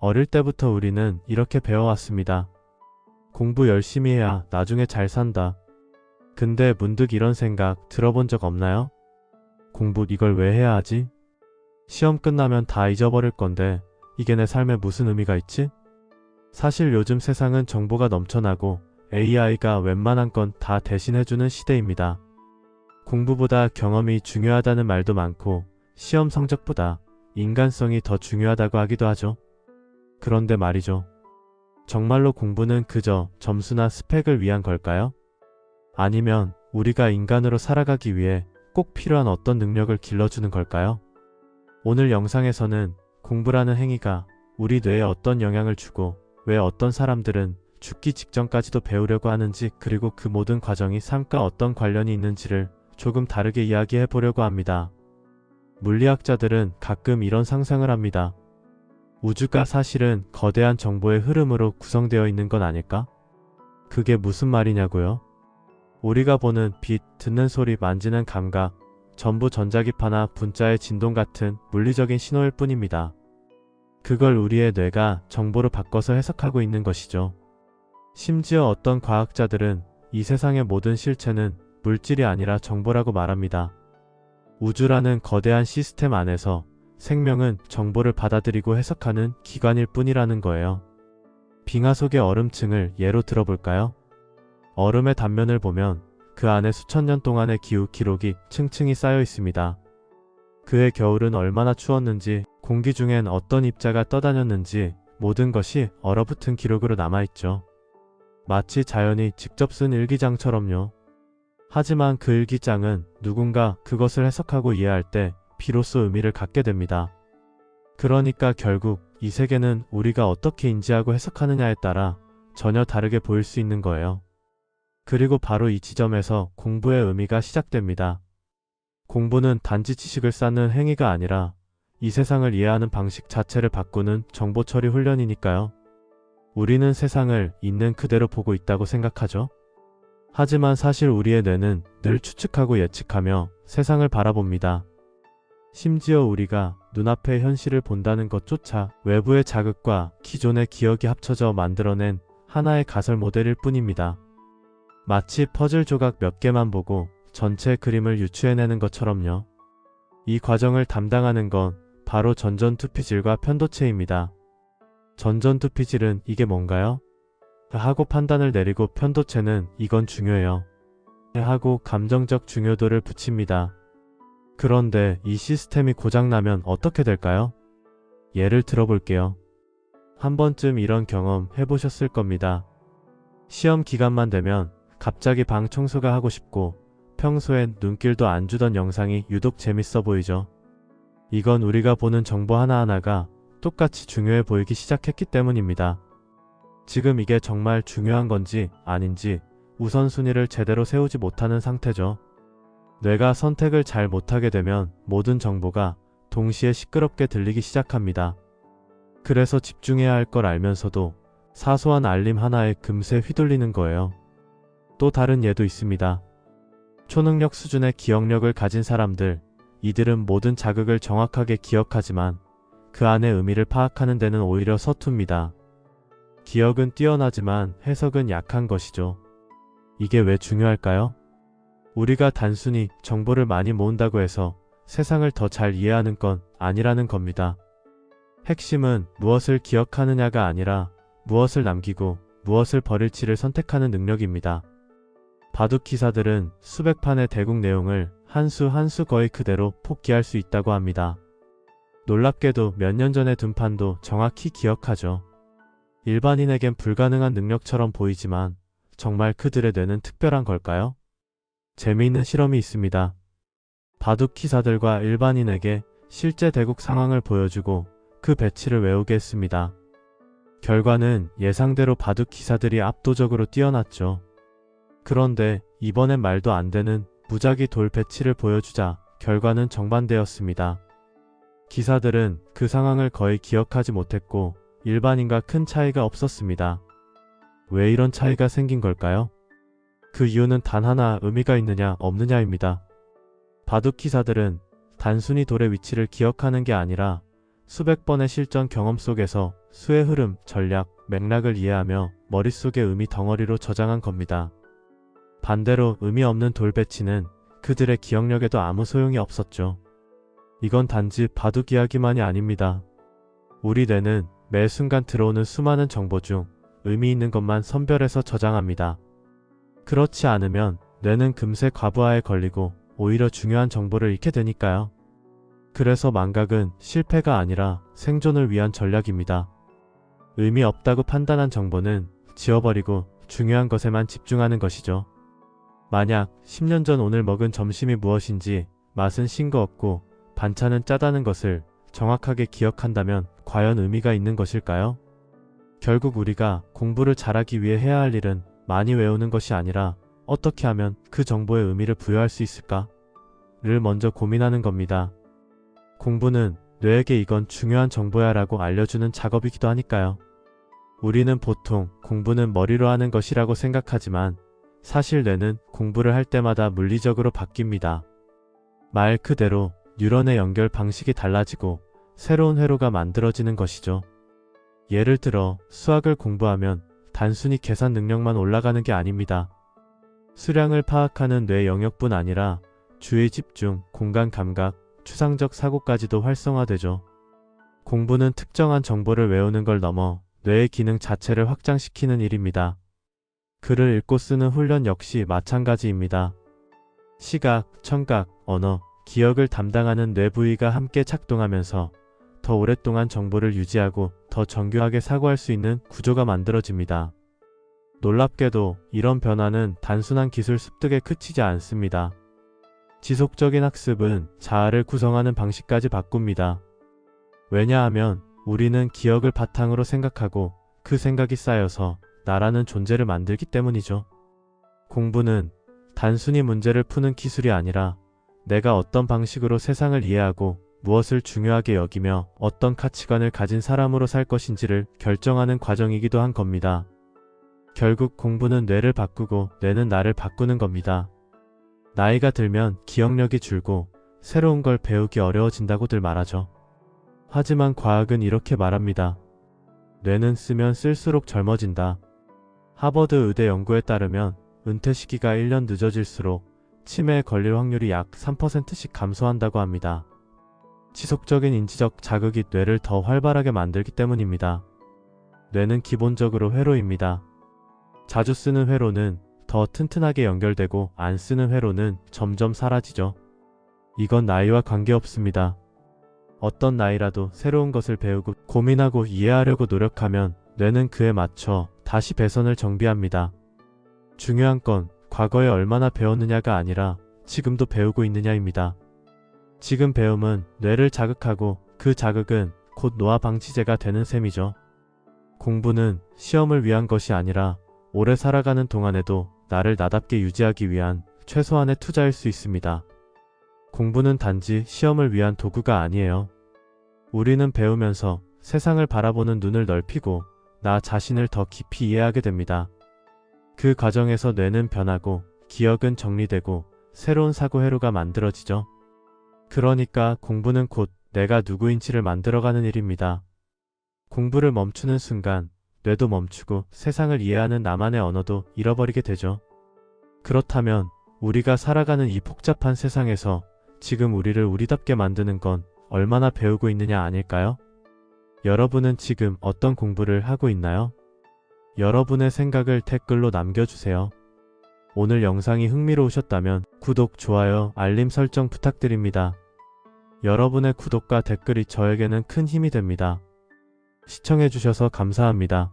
어릴 때부터 우리는 이렇게 배워왔습니다. 공부 열심히 해야 나중에 잘 산다. 근데 문득 이런 생각 들어본 적 없나요? 공부 이걸 왜 해야 하지? 시험 끝나면 다 잊어버릴 건데 이게 내 삶에 무슨 의미가 있지? 사실 요즘 세상은 정보가 넘쳐나고 AI가 웬만한 건 다 대신해주는 시대입니다. 공부보다 경험이 중요하다는 말도 많고 시험 성적보다 인간성이 더 중요하다고 하기도 하죠. 그런데 말이죠. 정말로 공부는 그저 점수나 스펙을 위한 걸까요? 아니면 우리가 인간으로 살아가기 위해 꼭 필요한 어떤 능력을 길러주는 걸까요? 오늘 영상에서는 공부라는 행위가 우리 뇌에 어떤 영향을 주고 왜 어떤 사람들은 죽기 직전까지도 배우려고 하는지, 그리고 그 모든 과정이 삶과 어떤 관련이 있는지를 조금 다르게 이야기해 보려고 합니다. 물리학자들은 가끔 이런 상상을 합니다. 우주가 사실은 거대한 정보의 흐름으로 구성되어 있는 건 아닐까? 그게 무슨 말이냐고요? 우리가 보는 빛, 듣는 소리, 만지는 감각, 전부 전자기파나 분자의 진동 같은 물리적인 신호일 뿐입니다. 그걸 우리의 뇌가 정보로 바꿔서 해석하고 있는 것이죠. 심지어 어떤 과학자들은 이 세상의 모든 실체는 물질이 아니라 정보라고 말합니다. 우주라는 거대한 시스템 안에서 생명은 정보를 받아들이고 해석하는 기관일 뿐이라는 거예요. 빙하 속의 얼음층을 예로 들어볼까요? 얼음의 단면을 보면 그 안에 수천 년 동안의 기후 기록이 층층이 쌓여 있습니다. 그해 겨울은 얼마나 추웠는지, 공기 중엔 어떤 입자가 떠다녔는지 모든 것이 얼어붙은 기록으로 남아있죠. 마치 자연이 직접 쓴 일기장처럼요. 하지만 그 일기장은 누군가 그것을 해석하고 이해할 때 비로소 의미를 갖게 됩니다. 그러니까 결국 이 세계는 우리가 어떻게 인지하고 해석하느냐에 따라 전혀 다르게 보일 수 있는 거예요. 그리고 바로 이 지점에서 공부의 의미가 시작됩니다. 공부는 단지 지식을 쌓는 행위가 아니라 이 세상을 이해하는 방식 자체를 바꾸는 정보 처리 훈련이니까요. 우리는 세상을 있는 그대로 보고 있다고 생각하죠. 하지만 사실 우리의 뇌는 늘 추측하고 예측하며 세상을 바라봅니다. 심지어 우리가 눈앞의 현실을 본다는 것조차 외부의 자극과 기존의 기억이 합쳐져 만들어낸 하나의 가설 모델일 뿐입니다. 마치 퍼즐 조각 몇 개만 보고 전체 그림을 유추해내는 것처럼요. 이 과정을 담당하는 건 바로 전전투피질과 편도체입니다. 전전투피질은 이게 뭔가요? 하고 판단을 내리고, 편도체는 이건 중요해요 하고 감정적 중요도를 붙입니다. 그런데 이 시스템이 고장나면 어떻게 될까요? 예를 들어볼게요. 한 번쯤 이런 경험 해보셨을 겁니다. 시험 기간만 되면 갑자기 방 청소가 하고 싶고 평소엔 눈길도 안 주던 영상이 유독 재밌어 보이죠. 이건 우리가 보는 정보 하나하나가 똑같이 중요해 보이기 시작했기 때문입니다. 지금 이게 정말 중요한 건지 아닌지 우선순위를 제대로 세우지 못하는 상태죠. 뇌가 선택을 잘 못하게 되면 모든 정보가 동시에 시끄럽게 들리기 시작합니다. 그래서 집중해야 할 걸 알면서도 사소한 알림 하나에 금세 휘둘리는 거예요. 또 다른 예도 있습니다. 초능력 수준의 기억력을 가진 사람들, 이들은 모든 자극을 정확하게 기억하지만 그 안의 의미를 파악하는 데는 오히려 서툽니다. 기억은 뛰어나지만 해석은 약한 것이죠. 이게 왜 중요할까요? 우리가 단순히 정보를 많이 모은다고 해서 세상을 더 잘 이해하는 건 아니라는 겁니다. 핵심은 무엇을 기억하느냐가 아니라 무엇을 남기고 무엇을 버릴지를 선택하는 능력입니다. 바둑 기사들은 수백 판의 대국 내용을 한 수 한 수 거의 그대로 복기할 수 있다고 합니다. 놀랍게도 몇 년 전의 둔 판도 정확히 기억하죠. 일반인에겐 불가능한 능력처럼 보이지만 정말 그들의 뇌는 특별한 걸까요? 재미있는 실험이 있습니다. 바둑 기사들과 일반인에게 실제 대국 상황을 보여주고 그 배치를 외우게 했습니다. 결과는 예상대로 바둑 기사들이 압도적으로 뛰어났죠. 그런데 이번엔 말도 안 되는 무작위 돌 배치를 보여주자 결과는 정반대였습니다. 기사들은 그 상황을 거의 기억하지 못했고 일반인과 큰 차이가 없었습니다. 왜 이런 차이가 생긴 걸까요? 그 이유는 단 하나, 의미가 있느냐 없느냐입니다. 바둑 기사들은 단순히 돌의 위치를 기억하는 게 아니라 수백 번의 실전 경험 속에서 수의 흐름, 전략, 맥락을 이해하며 머릿속의 의미 덩어리로 저장한 겁니다. 반대로 의미 없는 돌배치는 그들의 기억력에도 아무 소용이 없었죠. 이건 단지 바둑 이야기만이 아닙니다. 우리 뇌는 매 순간 들어오는 수많은 정보 중 의미 있는 것만 선별해서 저장합니다. 그렇지 않으면 뇌는 금세 과부하에 걸리고 오히려 중요한 정보를 잃게 되니까요. 그래서 망각은 실패가 아니라 생존을 위한 전략입니다. 의미 없다고 판단한 정보는 지워버리고 중요한 것에만 집중하는 것이죠. 만약 10년 전 오늘 먹은 점심이 무엇인지, 맛은 싱거웠고 반찬은 짜다는 것을 정확하게 기억한다면 과연 의미가 있는 것일까요? 결국 우리가 공부를 잘하기 위해 해야 할 일은 많이 외우는 것이 아니라 어떻게 하면 그 정보에 의미를 부여할 수 있을까를 먼저 고민하는 겁니다. 공부는 뇌에게 이건 중요한 정보야 라고 알려주는 작업이기도 하니까요. 우리는 보통 공부는 머리로 하는 것이라고 생각하지만 사실 뇌는 공부를 할 때마다 물리적으로 바뀝니다. 말 그대로 뉴런의 연결 방식이 달라지고 새로운 회로가 만들어지는 것이죠. 예를 들어 수학을 공부하면 단순히 계산 능력만 올라가는 게 아닙니다. 수량을 파악하는 뇌 영역뿐 아니라 주의 집중, 공간 감각, 추상적 사고까지도 활성화되죠. 공부는 특정한 정보를 외우는 걸 넘어 뇌의 기능 자체를 확장시키는 일입니다. 글을 읽고 쓰는 훈련 역시 마찬가지입니다. 시각, 청각, 언어, 기억을 담당하는 뇌 부위가 함께 작동하면서 더 오랫동안 정보를 유지하고 더 정교하게 사고할 수 있는 구조가 만들어집니다. 놀랍게도 이런 변화는 단순한 기술 습득에 그치지 않습니다. 지속적인 학습은 자아를 구성하는 방식까지 바꿉니다. 왜냐하면 우리는 기억을 바탕으로 생각하고 그 생각이 쌓여서 나라는 존재를 만들기 때문이죠. 공부는 단순히 문제를 푸는 기술이 아니라 내가 어떤 방식으로 세상을 이해하고 무엇을 중요하게 여기며 어떤 가치관을 가진 사람으로 살 것인지를 결정하는 과정이기도 한 겁니다. 결국 공부는 뇌를 바꾸고 뇌는 나를 바꾸는 겁니다. 나이가 들면 기억력이 줄고 새로운 걸 배우기 어려워진다고들 말하죠. 하지만 과학은 이렇게 말합니다. 뇌는 쓰면 쓸수록 젊어진다. 하버드 의대 연구에 따르면 은퇴 시기가 1년 늦어질수록 치매에 걸릴 확률이 약 3%씩 감소한다고 합니다. 지속적인 인지적 자극이 뇌를 더 활발하게 만들기 때문입니다. 뇌는 기본적으로 회로입니다. 자주 쓰는 회로는 더 튼튼하게 연결되고 안 쓰는 회로는 점점 사라지죠. 이건 나이와 관계없습니다. 어떤 나이라도 새로운 것을 배우고 고민하고 이해하려고 노력하면 뇌는 그에 맞춰 다시 배선을 정비합니다. 중요한 건 과거에 얼마나 배웠느냐가 아니라 지금도 배우고 있느냐입니다. 지금 배움은 뇌를 자극하고 그 자극은 곧 노화 방치제가 되는 셈이죠. 공부는 시험을 위한 것이 아니라 오래 살아가는 동안에도 나를 나답게 유지하기 위한 최소한의 투자일 수 있습니다. 공부는 단지 시험을 위한 도구가 아니에요. 우리는 배우면서 세상을 바라보는 눈을 넓히고 나 자신을 더 깊이 이해하게 됩니다. 그 과정에서 뇌는 변하고 기억은 정리되고 새로운 사고 회로가 만들어지죠. 그러니까 공부는 곧 내가 누구인지를 만들어가는 일입니다. 공부를 멈추는 순간 뇌도 멈추고 세상을 이해하는 나만의 언어도 잃어버리게 되죠. 그렇다면 우리가 살아가는 이 복잡한 세상에서 지금 우리를 우리답게 만드는 건 얼마나 배우고 있느냐 아닐까요? 여러분은 지금 어떤 공부를 하고 있나요? 여러분의 생각을 댓글로 남겨주세요. 오늘 영상이 흥미로우셨다면 구독, 좋아요, 알림 설정 부탁드립니다. 여러분의 구독과 댓글이 저에게는 큰 힘이 됩니다. 시청해주셔서 감사합니다.